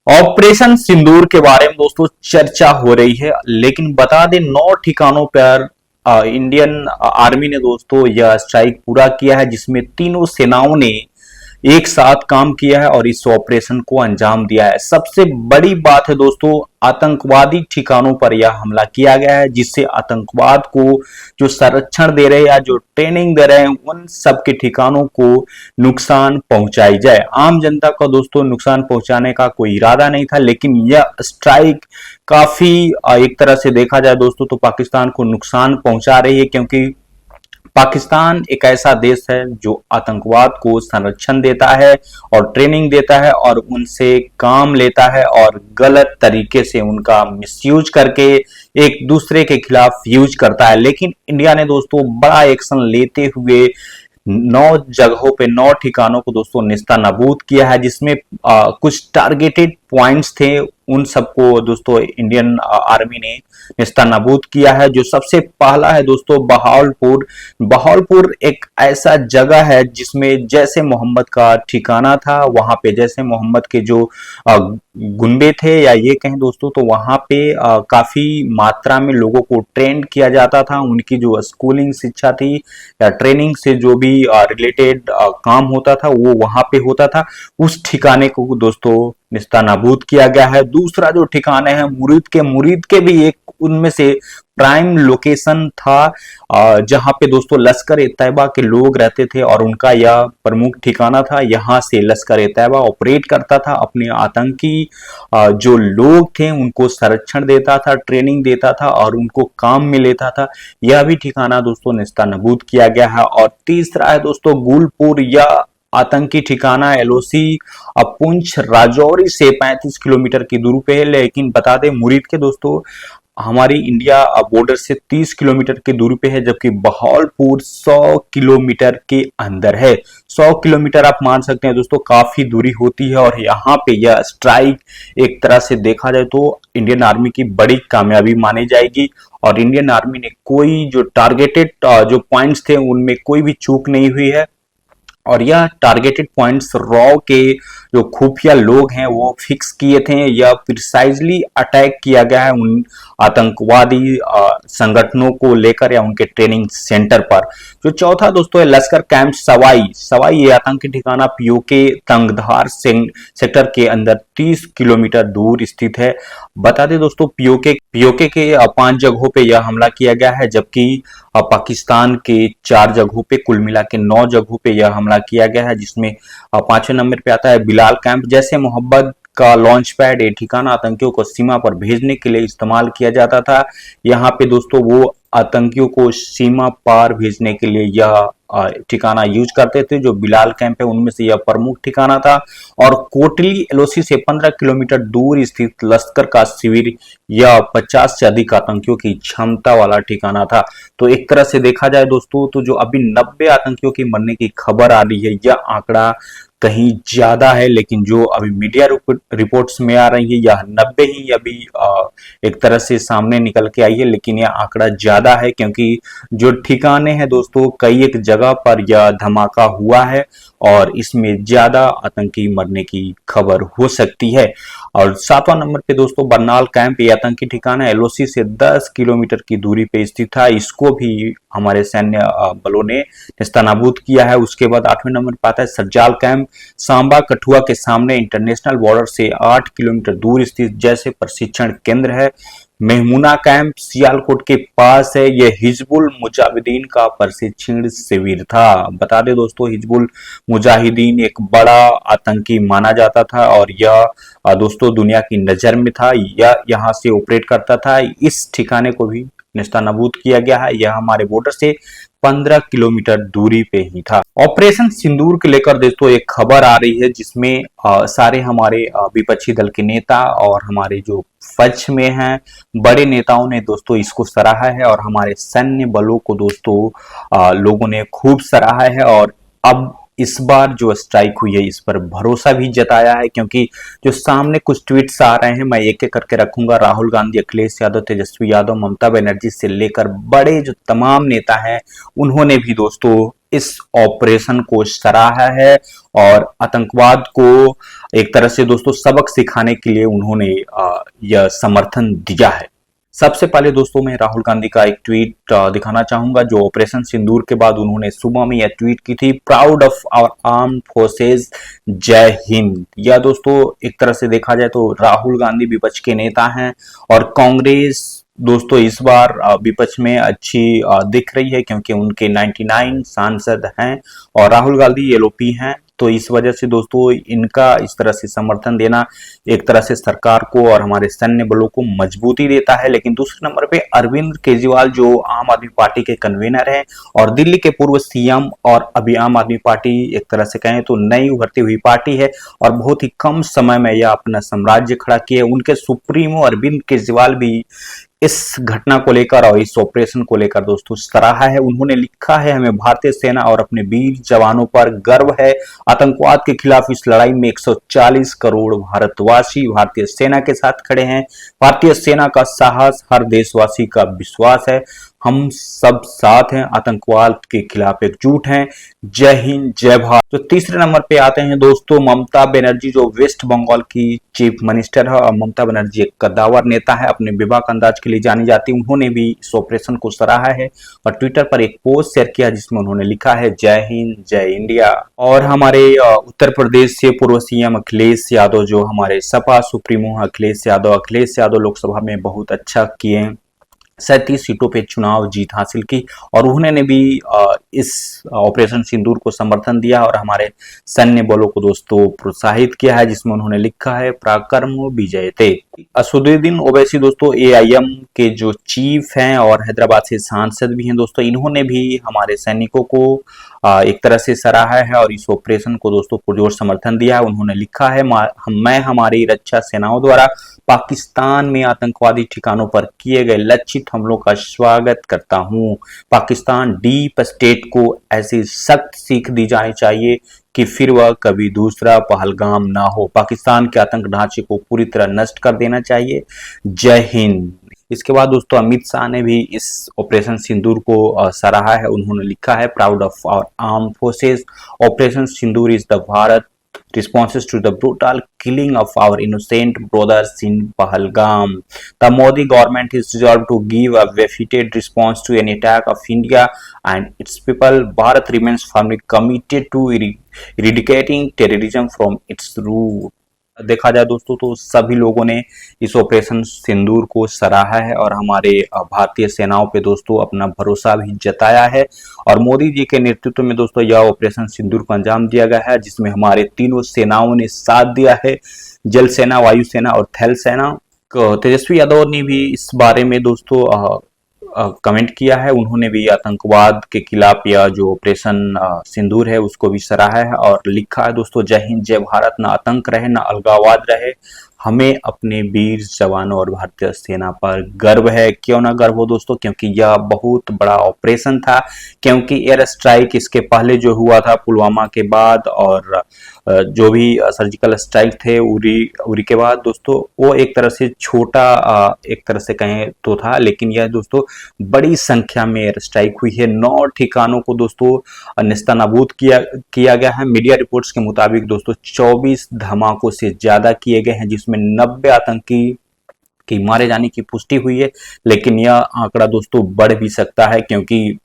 Operation सिंदूर के बारे में दोस्तों चर्चा हो रही है, लेकिन बता दें 9 ठिकानों पर इंडियन आर्मी ने दोस्तों यह स्ट्राइक पूरा किया है, जिसमें तीनों सेनाओं ने एक साथ काम किया है और इस ऑपरेशन को अंजाम दिया है। सबसे बड़ी बात है दोस्तों, आतंकवादी ठिकानों पर यह हमला किया गया है, जिससे आतंकवाद को जो संरक्षण दे रहे हैं या जो ट्रेनिंग दे रहे हैं उन सब के ठिकानों को नुकसान पहुंचाई जाए। आम जनता को दोस्तों नुकसान पहुंचाने का कोई इरादा नहीं था, लेकिन यह स्ट्राइक काफी एक तरह से देखा जाए दोस्तों तो पाकिस्तान को नुकसान पहुंचा रही है, क्योंकि पाकिस्तान एक ऐसा देश है जो आतंकवाद को संरक्षण देता है और ट्रेनिंग देता है और उनसे काम लेता है और गलत तरीके से उनका मिसयूज करके एक दूसरे के खिलाफ यूज करता है। लेकिन इंडिया ने दोस्तों बड़ा एक्शन लेते हुए 9 ठिकानों को दोस्तों नेस्तनाबूद किया है, जिसमें कुछ टारगेटेड पॉइंट्स थे, उन सबको दोस्तों इंडियन आर्मी ने नेस्तनाबूद किया है। जो सबसे पहला है दोस्तों बहावलपुर। बहावलपुर एक ऐसा जगह है जिसमें जैसे मोहम्मद का ठिकाना था, वहां पे जैसे मोहम्मद के जो गुंडे थे या ये कहें दोस्तों तो वहां पे काफी मात्रा में लोगों को ट्रेंड किया जाता था। उनकी जो स्कूलिंग शिक्षा थी या ट्रेनिंग से जो भी रिलेटेड काम होता था वो वहां पे होता था। उस ठिकाने को दोस्तों निस्तानाबूद किया गया है। दूसरा जो ठिकाने हैं मुरीद के भी एक उनमें से प्राइम लोकेशन था, जहां पे दोस्तों लश्कर ए तैयबा के लोग रहते थे और उनका यह प्रमुख ठिकाना था। यहां से लश्कर ए तैयबा ऑपरेट करता था, अपने आतंकी जो लोग थे उनको संरक्षण देता था, ट्रेनिंग देता था और उनको काम में लेता था। यह भी ठिकाना दोस्तों नेस्तनाबूद किया गया है। और तीसरा है दोस्तों गुलपुर, या आतंकी ठिकाना एलओसी पुंछ राजौरी से 35 किलोमीटर की दूरी पे है। लेकिन बता दें मुरीद के दोस्तों हमारी इंडिया बॉर्डर से 30 किलोमीटर की दूरी पे है, जबकि बहावलपुर 100 किलोमीटर के अंदर है। 100 किलोमीटर आप मान सकते हैं दोस्तों काफी दूरी होती है, और यहाँ पे यह स्ट्राइक एक तरह से देखा जाए तो इंडियन आर्मी की बड़ी कामयाबी मानी जाएगी। और इंडियन आर्मी ने कोई जो टारगेटेड जो पॉइंट्स थे उनमें कोई भी चूक नहीं हुई है, और यह टारगेटेड पॉइंट्स रॉ के जो खुफिया लोग हैं वो फिक्स किए थे। या प्रिसाइजली अटैक किया गया है उन आतंकवादी संगठनों को लेकर या उनके ट्रेनिंग सेंटर पर। जो चौथा दोस्तों है लश्कर कैंप सवाई। सवाई ये आतंकी ठिकाना पीओके तंगधार सेक्टर के अंदर 30 किलोमीटर दूर स्थित है। बता दें दोस्तों पीओके के 5 जगहों पे यह हमला किया गया है, जबकि पाकिस्तान के 4 जगहों पे कुल मिला के 9 जगहों पे यह हमला किया गया है, जिसमें 5वें नंबर पे आता है बिलाल कैंप। जैसे मोहब्बत का लॉन्च पैड ये ठिकाना आतंकियों को सीमा पर भेजने के लिए इस्तेमाल किया जाता था। यहाँ पे दोस्तों वो आतंकियों को सीमा पार भेजने के लिए यह ठिकाना यूज करते थे। जो बिलाल कैंप है उनमें से यह प्रमुख ठिकाना था। और कोटली एलओसी से 15 किलोमीटर दूर स्थित लश्कर का शिविर यह 50 से अधिक आतंकियों की क्षमता वाला ठिकाना था। तो एक तरह से देखा जाए दोस्तों तो जो अभी 90 आतंकियों की मरने की खबर आ रही है, यह आंकड़ा कहीं ज्यादा है, लेकिन जो अभी मीडिया रिपोर्ट्स में आ रही है यह 90 ही अभी एक तरह से सामने निकल के आई है। लेकिन यह आंकड़ा ज्यादा है, क्योंकि जो ठिकाने हैं दोस्तों कई एक जगह पर यह धमाका हुआ है और इसमें ज्यादा आतंकी मरने की खबर हो सकती है। और 7वां नंबर पे दोस्तों बरनाल कैंप, ये आतंकी ठिकाना एलओसी से 10 किलोमीटर की दूरी पे स्थित था। इसको भी हमारे सैन्य बलों ने नेस्तनाबूद किया है। उसके बाद 8वें नंबर पे आता है सज्जाल कैंप, सांबा कठुआ के सामने इंटरनेशनल बॉर्डर से 8 किलोमीटर दूर स्थित जैसे प्रशिक्षण केंद्र है। मेहमुना कैंप सियालकोट के पास है, यह हिजबुल मुजाहिदीन का प्रशिक्षण शिविर था। बता दें दोस्तों हिजबुल मुजाहिदीन एक बड़ा आतंकी माना जाता था और यह दोस्तों दुनिया की नजर में था, यह यहाँ से ऑपरेट करता था। इस ठिकाने को भी नेस्तनाबूद किया गया है। यह हमारे बॉर्डर से 15 किलोमीटर दूरी पे ही था। ऑपरेशन सिंदूर के लेकर दोस्तों एक खबर आ रही है, जिसमें सारे हमारे विपक्षी दल के नेता और हमारे जो पक्ष में हैं बड़े नेताओं ने दोस्तों इसको सराहा है, और हमारे सैन्य बलों को दोस्तों लोगों ने खूब सराहा है। और अब इस बार जो स्ट्राइक हुई है इस पर भरोसा भी जताया है, क्योंकि जो सामने कुछ ट्वीट्स आ रहे हैं मैं एक एक करके रखूंगा। राहुल गांधी, अखिलेश यादव, तेजस्वी यादव, ममता बनर्जी से लेकर बड़े जो तमाम नेता हैं उन्होंने भी दोस्तों इस ऑपरेशन को सराहा है और आतंकवाद को एक तरह से दोस्तों सबक सिखाने के लिए उन्होंने यह समर्थन दिया है। सबसे पहले दोस्तों मैं राहुल गांधी का एक ट्वीट दिखाना चाहूंगा जो ऑपरेशन सिंदूर के बाद उन्होंने सुबह में यह ट्वीट की थी, proud of our armed forces, जय हिंद। यह दोस्तों एक तरह से देखा जाए तो राहुल गांधी विपक्ष के नेता हैं और कांग्रेस दोस्तों इस बार विपक्ष में अच्छी दिख रही है क्योंकि उनके 99 सांसद हैं और राहुल गांधी एलओपी हैं। तो इस वजह से दोस्तों इनका इस तरह से समर्थन देना एक तरह से सरकार को और हमारे सैन्य बलों को मजबूती देता है। लेकिन दूसरे नंबर पे अरविंद केजरीवाल जो आम आदमी पार्टी के कन्वीनर हैं और दिल्ली के पूर्व सीएम और अभी आम आदमी पार्टी एक तरह से कहें तो नई उभरती हुई पार्टी है और बहुत ही कम समय में यह अपना साम्राज्य खड़ा किए। उनके सुप्रीमो अरविंद केजरीवाल भी इस घटना को लेकर और इस ऑपरेशन को लेकर दोस्तों सराहा है। उन्होंने लिखा है, हमें भारतीय सेना और अपने वीर जवानों पर गर्व है। आतंकवाद के खिलाफ इस लड़ाई में 140 करोड़ भारतवासी भारतीय सेना के साथ खड़े हैं। भारतीय सेना का साहस हर देशवासी का विश्वास है। हम सब साथ हैं, आतंकवाद के खिलाफ एकजुट हैं। जय हिंद, जय भारत। तो तीसरे नंबर पे आते हैं दोस्तों ममता बनर्जी जो वेस्ट बंगाल की चीफ मिनिस्टर है और ममता बनर्जी एक कद्दावर नेता है, अपने बेबाक अंदाज के लिए जानी जाती है। उन्होंने भी इस ऑपरेशन को सराहा है और ट्विटर पर एक पोस्ट शेयर किया जिसमें उन्होंने लिखा है, जय हिंद, जय इंडिया। और हमारे उत्तर प्रदेश से पूर्व सीएम अखिलेश यादव जो हमारे सपा सुप्रीमो अखिलेश यादव लोकसभा में बहुत अच्छा किए, 37 सीटों पे चुनाव जीत हासिल की और उन्होंने भी इस ऑपरेशन सिंदूर को समर्थन दिया और हमारे सैन्य बलों को दोस्तों प्रोत्साहित किया है जिसमें उन्होंने लिखा है, पराक्रमो विजयते। असदुद्दीन ओवैसी दोस्तों एआईएम के जो चीफ हैं और हैदराबाद से सांसद भी हैं दोस्तों, इन्होंने भी हमारे सैनिकों को एक तरह से सराहा है और इस ऑपरेशन को दोस्तों पुरजोर समर्थन दिया है। उन्होंने लिखा है, मैं हमारी रक्षा सेनाओं द्वारा पाकिस्तान में आतंकवादी ठिकानों पर किए गए लक्षित हमलों का स्वागत करता हूं। पाकिस्तान डीप स्टेट को ऐसी सख्त सीख दी जानी चाहिए कि फिर वह कभी दूसरा पहलगाम ना हो। पाकिस्तान के आतंक ढांचे को पूरी तरह नष्ट कर देना चाहिए। जय हिंद। इसके बाद दोस्तों अमित शाह ने भी इस ऑपरेशन सिंदूर को सराहा है। उन्होंने लिखा है, proud of our armed forces, operation Sindoor is the Bharat responses to the brutal killing of our innocent brothers in Pahalgam. The Modi government is resolved to give a befitting response to any attack of India and its people. Bharat remains firmly committed to eradicating terrorism from its root. देखा जाए दोस्तों तो सभी लोगों ने इस operation सिंदूर को सराहा है और हमारे भारतीय सेनाओं पे दोस्तों अपना भरोसा भी जताया है और मोदी जी के नेतृत्व में दोस्तों यह ऑपरेशन सिंदूर को अंजाम दिया गया है जिसमें हमारे तीनों सेनाओं ने साथ दिया है, जल सेना, वायु सेना और थल सेना। तेजस्वी यादव ने भी इस बारे में दोस्तों कमेंट किया है। उन्होंने भी आतंकवाद के खिलाफ यह जो ऑपरेशन सिंदूर है उसको भी सराहा है और लिखा है दोस्तों, जय हिंद, जय भारत। ना आतंक रहे, ना अलगाववाद रहे, हमें अपने वीर जवानों और भारतीय सेना पर गर्व है। क्यों ना गर्व हो दोस्तों, क्योंकि यह बहुत बड़ा ऑपरेशन था, क्योंकि एयर स्ट्राइक इसके पहले जो हुआ था पुलवामा के बाद और जो भी सर्जिकल स्ट्राइक थे उरी के बाद दोस्तों, वो एक तरह से छोटा एक तरह से कहें तो था, लेकिन यह दोस्तों बड़ी संख्या में एयर स्ट्राइक हुई है। 9 ठिकानों को दोस्तों नेस्तनाबूद किया गया है। मीडिया रिपोर्ट्स के मुताबिक दोस्तों 24 धमाकों से ज्यादा किए गए हैं जिसमें 90 आतंकी की मारे जाने की पुष्टि हुई है, लेकिन यह आंकड़ा दोस्तों बढ़ भी सकता है क्योंकि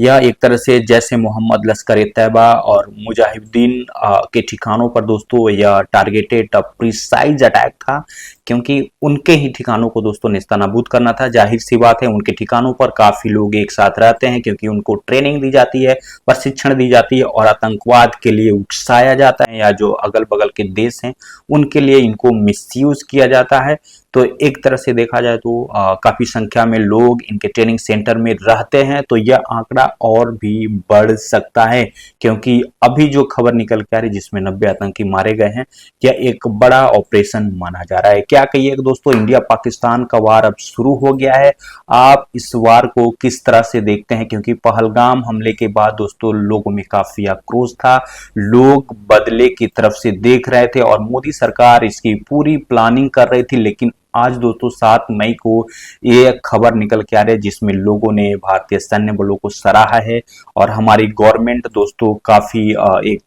यह एक तरह से जैसे मोहम्मद, लश्कर-ए-तैयबा और मुजाहिदीन के ठिकानों पर दोस्तों यह टारगेटेड प्रिसाइज अटैक था क्योंकि उनके ही ठिकानों को दोस्तों नेस्तनाबूद करना था। जाहिर सी बात है उनके ठिकानों पर काफी लोग एक साथ रहते हैं क्योंकि उनको ट्रेनिंग दी जाती है, प्रशिक्षण दी जाती है और आतंकवाद के लिए उकसाया जाता है या जो अगल बगल के देश हैं उनके लिए इनको मिसयूज किया जाता है। तो एक तरह से देखा जाए तो काफी संख्या में लोग इनके ट्रेनिंग सेंटर में रहते हैं, तो यह आंकड़ा और भी बढ़ सकता है क्योंकि अभी जो खबर निकल के आ रही जिसमें 90 आतंकी मारे गए हैं, यह एक बड़ा ऑपरेशन माना जा रहा है। क्या कहिए दोस्तों, इंडिया पाकिस्तान का वार अब शुरू हो गया है। आप इस वार को किस तरह से देखते हैं? क्योंकि पहलगाम हमले के बाद दोस्तों लोगों में काफी आक्रोश था, लोग बदले की तरफ से देख रहे थे और मोदी सरकार इसकी पूरी प्लानिंग कर रही थी, लेकिन आज दोस्तों 7 मई को ये खबर निकल के आ रही है जिसमें लोगों ने भारतीय सैन्य बलों को सराहा है और हमारी गवर्नमेंट दोस्तों काफी एक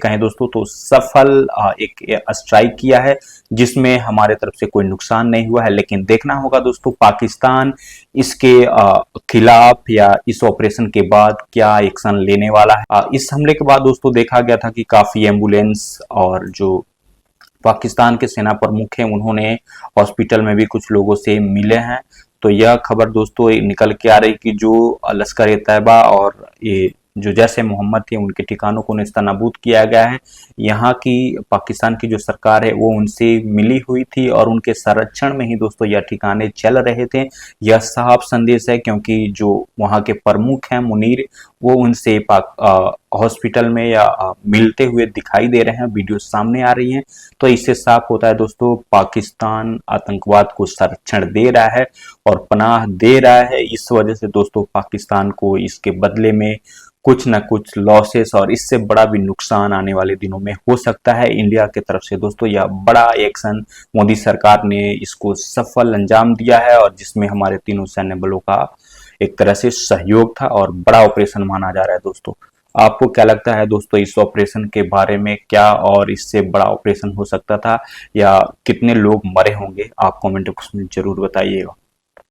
कहें दोस्तों तो सफल एक स्ट्राइक किया है जिसमें हमारे तरफ से कोई नुकसान नहीं हुआ है। लेकिन देखना होगा दोस्तों पाकिस्तान इसके खिलाफ या इस ऑपरेशन के बाद क्या एक्शन लेने वाला है। इस हमले के बाद दोस्तों देखा गया था कि काफी एम्बुलेंस और जो पाकिस्तान के सेना प्रमुख हैं उन्होंने हॉस्पिटल में भी कुछ लोगों से मिले हैं। तो यह खबर दोस्तों निकल के आ रही कि जो लश्कर ए तैयबा और ये जो जैश ए मोहम्मद थे उनके ठिकानों को नेस्तनाबूद किया गया है। यहाँ की पाकिस्तान की जो सरकार है वो उनसे मिली हुई थी और उनके संरक्षण में ही दोस्तों यह ठिकाने चल रहे थे। यह साफ संदेश है क्योंकि जो वहाँ के प्रमुख हैं मुनीर वो उनसे हॉस्पिटल में या मिलते हुए दिखाई दे रहे हैं, वीडियो सामने आ रही हैं। तो इससे साफ होता है दोस्तों पाकिस्तान आतंकवाद को संरक्षण दे रहा है और पनाह दे रहा है। इस वजह से दोस्तों पाकिस्तान को इसके बदले में कुछ ना कुछ लॉसेस और इससे बड़ा भी नुकसान आने वाले दिनों में हो सकता है। इंडिया की तरफ से दोस्तों यह बड़ा एक्शन मोदी सरकार ने इसको सफल अंजाम दिया है और जिसमें हमारे तीनों सैन्य बलों का एक तरह से सहयोग था और बड़ा ऑपरेशन माना जा रहा है। दोस्तों आपको क्या लगता है दोस्तों इस ऑपरेशन के बारे में, क्या और इससे बड़ा ऑपरेशन हो सकता था या कितने लोग मरे होंगे? आप कमेंट बॉक्स में जरूर बताइएगा।